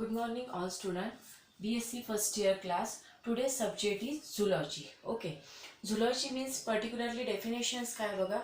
Good morning all student. BSc first year class. Today's subject is zoology. Okay. Zoology means particularly definitions काय बघा.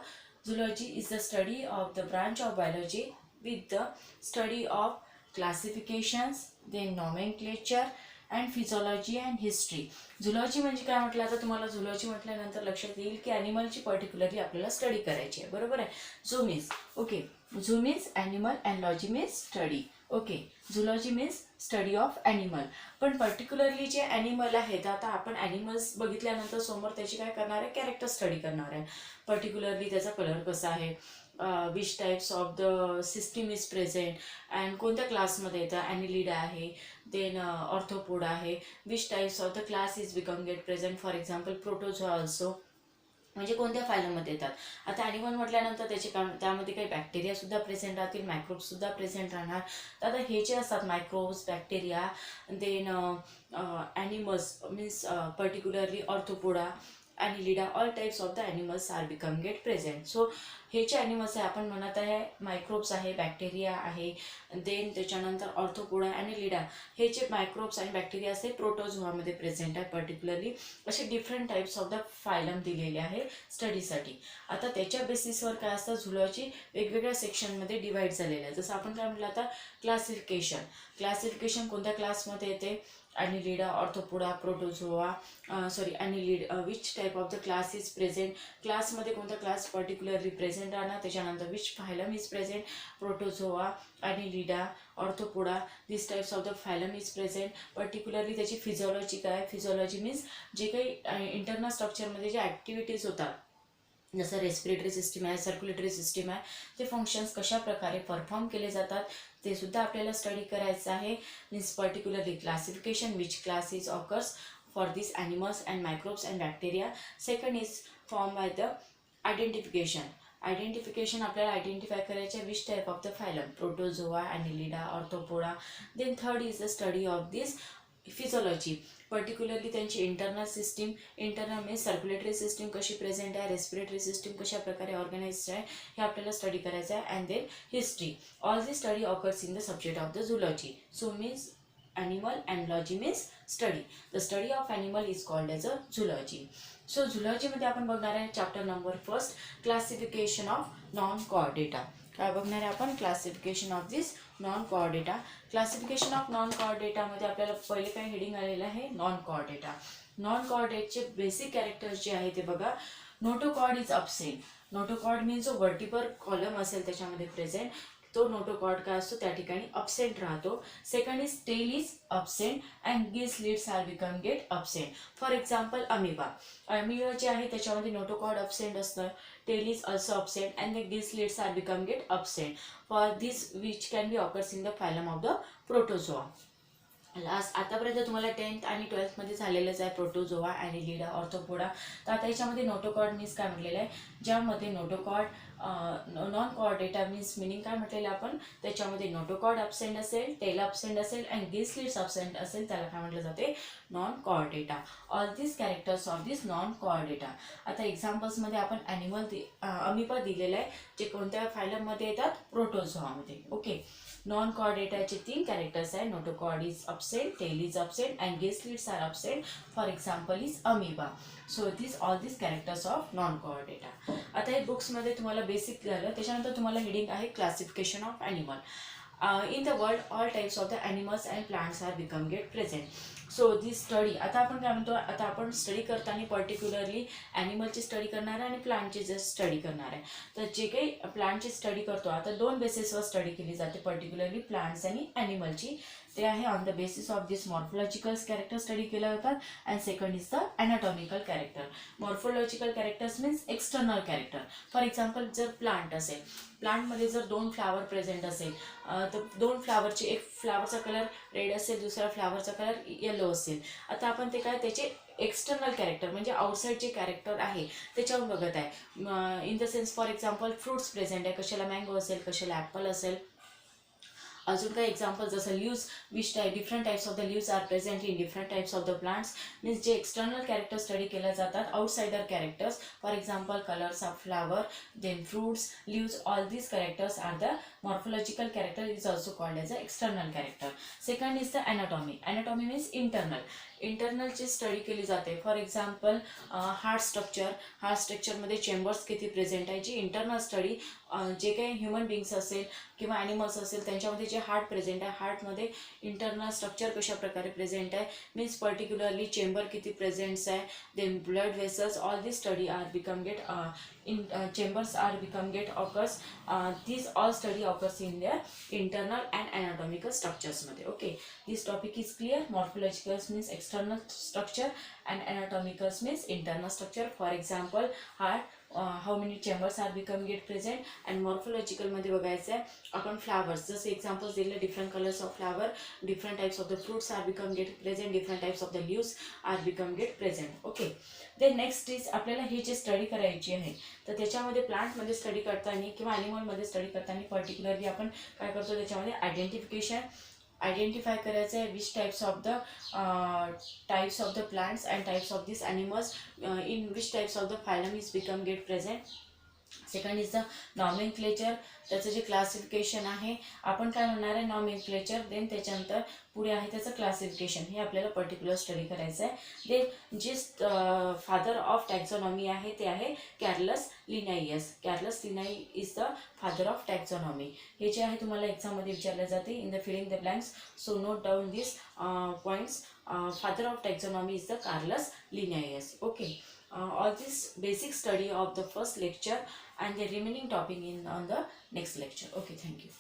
Zoology is the study of the branch of biology with the study of classifications, then nomenclature and physiology and history. Zoology म्हणजे काय म्हटलं, आता तुम्हाला zoology म्हटल्यानंतर लक्षात येईल की ॲनिमलची पर्टिक्युलरली आपल्याला स्टडी करायची आहे, बरोबर आहे. Zoo means okay, zoo means animal and logy means study. Okay, zoology means study of animal. पण पर्टिक्युलरली जे ॲनिमल आहेत, आता आपण ॲनिमल्स बघितल्यानंतर समोर त्याची काय करणार आहे, कॅरेक्टर स्टडी करणार आहे. पर्टिक्युलरली त्याचा कलर कसा आहे, which types of the system is present and कोणत्या क्लासमध्ये येतं, ॲनिलिडा आहे, देन ऑर्थोपोडा आहे, which types of the class is become get present, for example protozoa also, म्हणजे कोणत्या फायलममध्ये येतात. आता ॲनिमल म्हटल्यानंतर त्यामध्ये काही बॅक्टेरियासुद्धा प्रेझेंट राहतील, मायक्रोब्ससुद्धा प्रेझेंट राहणार. तर आता हे जे असतात microbes, bacteria, then animals means particularly arthropoda, annelida, all types of the animals are become get present. So हे जे ॲनिमल्स आहे आपण म्हणत आहे, मायक्रोब्स आहे, बॅक्टेरिया आहे, देन त्याच्यानंतर ऑर्थोपोडा, ॲनिलिडा, हे जे मायक्रोब्स आणि बॅक्टेरिया असते प्रोटोझोआमध्ये प्रेझेंट आहे. पर्टिक्युलरली असे different types of the phylum दिलेले आहे स्टडीसाठी. आता त्याच्या बेसिसवर काय असतं, झुलॉजी वेगवेगळ्या सेक्शनमध्ये डिवाईड झालेलं आहे. जसं आपण काय म्हटलं आता, क्लासिफिकेशन कोणत्या क्लासमध्ये येते, annelida, arthropoda, protozoa, which type of the class is present, क्लासमध्ये कोणता क्लास पर्टिक्युलरली प्रेझेंट राहणार, त्याच्यानंतर which phylum is present, protozoa, annelida, arthropoda, this types of the phylum is present. Particularly त्याची फिजिओलॉजी काय, फिजिओलॉजी मीन्स जे काही internal स्ट्रक्चरमध्ये जे ॲक्टिव्हिटीज होतात, जसं रेस्पिरेटरी सिस्टीम आहे, सर्क्युलेटरी सिस्टीम आहे, ते फंक्शन्स कशा प्रकारे परफॉर्म केले जातात ते सुद्धा आपल्याला स्टडी करायचं आहे. Means particularly classification, which class is occurs for this animals and microbes and bacteria. Second is form by the identification आपल्याला आयडेंटिफाय करायचे which type of the phylum, protozoa, annelida, arthropoda. Then third is the study of this physiology, particularly त्यांची internal means circulatory system कशी present आहे, respiratory system कशा प्रकारे organized आहे, हे आपल्याला स्टडी करायचं आहे. And then history. All this study occurs in the subject of the zoology. So means animal and logy means study. The study of animal is called as a zoology. So zoology मध्ये आपण बघणार आहे chapter number first, classification of non chordata. काय बघणार आहे आपण, classification of this non chordata. Classification of non कॉर्डेटामध्ये आपल्याला पहिले काय हेडिंग आलेलं आहे, नॉन कॉर्डेटा. नॉन कॉर्डेटचे बेसिक कॅरेक्टर्स जे आहे ते बघा. Notochord is absent. Notochord means जो वर्टिबर कॉलम असेल त्याच्यामध्ये प्रेझेंट, तो नोटोकॉर्ड काय असतो त्या ठिकाणी अब्सेंट राहतो. Second is tail is absent and gills lids are become get absent. For example amoeba जे आहे त्याच्यामध्ये नोटोकॉर्ड अब्सेंट असतं, tail is also absent and the gills lids are become get absent for this which can be occurs in the phylum of the protozoa. आतापर्यंत तुम्हाला 10th आणि 12th मध्ये झालेलंच आहे protozoa, annelida, arthropoda. तर आता याच्यामध्ये notochord means काय म्हटलेलं आहे, ज्यामध्ये notochord non Chordata means meaning काय म्हटलेलं आपण, त्याच्यामध्ये नोटोकॉर्ड अब्सेंट असेल, टेल अब्सेंट असेल अँड गिल्स लिड्स अब्सेंट असेल, त्याला काय म्हटलं जाते, non Chordata. All this characters of this non chordata. आता एक्झाम्पल्समध्ये आपण अमिबा दिलेला आहे, जे कोणत्या फायलममध्ये येतात, प्रोटोझोआमध्ये. ओके, नॉन कॉर्डेटाचे 3 कॅरेक्टर्स आहे, notochord is absent, tail is absent and gills lids are absent. For example is amoeba. So all this characters of non chordata. आता हे बुक्समध्ये तुम्हाला बेसिक झालं, त्याच्यानंतर तुम्हाला हेडिंग आहे classification of animal. In the world all types of the animals and plants are become get present. So this study, आता आपण काय म्हणतो, आता आपण स्टडी करताना पर्टिक्युलरली ॲनिमलची स्टडी करणार आहे आणि प्लांटची स्टडी करणार आहे. तर जे काही प्लांटची स्टडी करतो, आता 2 बेसिसवर स्टडी केली जाते पर्टिक्युलरली प्लांट्स आणि ॲनिमलची. ते आहे on the basis of this morphological character study केल्या जातात and second is the anatomical character. Morphological characters means external character. For example जर प्लांट असेल, प्लांटमध्ये जर 2 फ्लावर प्रेझेंट असेल, तर 2 फ्लावरचे, एक फ्लावरचा कलर रेड असेल, दुसऱ्या फ्लावरचा कलर येलो असेल. आता आपण ते काय, त्याचे एक्सटर्नल कॅरेक्टर म्हणजे आउटसाईड जे कॅरेक्टर आहे त्याच्यावर बघत आहे. In the sense for example fruits present आहे, कशाला मँगो असेल, कशाला ॲपल असेल, अजून काही एक्झाम्पल जसं leaves, which different types of the leaves are present in different types of the plants. Means जे एक्सटर्नल कॅरेक्टर स्टडी केल्या जातात, outsider characters, for example colours of flower, then fruits, leaves, all these characters are the morphological character, is also called as a external character. Second is the anatomy. Anatomy means internal ची study केली जाते. For example heart स्ट्रक्चरमध्ये chambers किती present आहे, जी internal study जे काही human बिंग्स असेल किंवा ॲनिमल्स असेल त्यांच्यामध्ये जे हार्ट प्रेझेंट आहे, हार्टमध्ये इंटरनल स्ट्रक्चर कशा प्रकारे प्रेझेंट आहे, मीन्स पर्टिक्युलरली चेंबर किती प्रेझेंट्स आहे, then blood vessels, all this study are become get in chambers are become get occurs. These all study occurs in their internal and anatomical structures मध्ये. Okay, this topic is clear. Morphological means external structure and anatomical means internal structure. For example, heart, how many chambers are become get present, and morphological मध्ये बघायचं आहे आपण flowers, जसे examples दिले, different colours of flower, different types of the fruits are become get present, different types of the leaves are become get present. Okay, then next is आपल्याला ही जी study करायची आहे, तर त्याच्यामध्ये प्लांटमध्ये स्टडी करताना किंवा ॲनिमलमध्ये स्टडी करताना पर्टिक्युलरली आपण काय करतो, त्याच्यामध्ये आयडेंटिफाय करायचं आहे which types of the plants and types of this animals in which types of the phylum is become get present. Second is the nomenclature, त्याचं जे क्लासिफिकेशन आहे, आपण काय म्हणणार आहे नॉमेनक्लेचर, देन त्याच्यानंतर पुढे आहे त्याचं क्लासिफिकेशन, हे आपल्याला पर्टिक्युलर स्टडी करायचं आहे. देन जे फादर ऑफ टॅक्झॉनॉमी आहे ते आहे Carolus Linnaeus. Carolus Linnaeus is the father of taxonomy. हे जे आहे तुम्हाला एक्झाममध्ये विचारले जाते in the filling the blanks, so note down this points. Father of taxonomy is the Carolus Linnaeus. Okay, all this basic study of the first lecture and the remaining topic on the next lecture. Okay, thank you.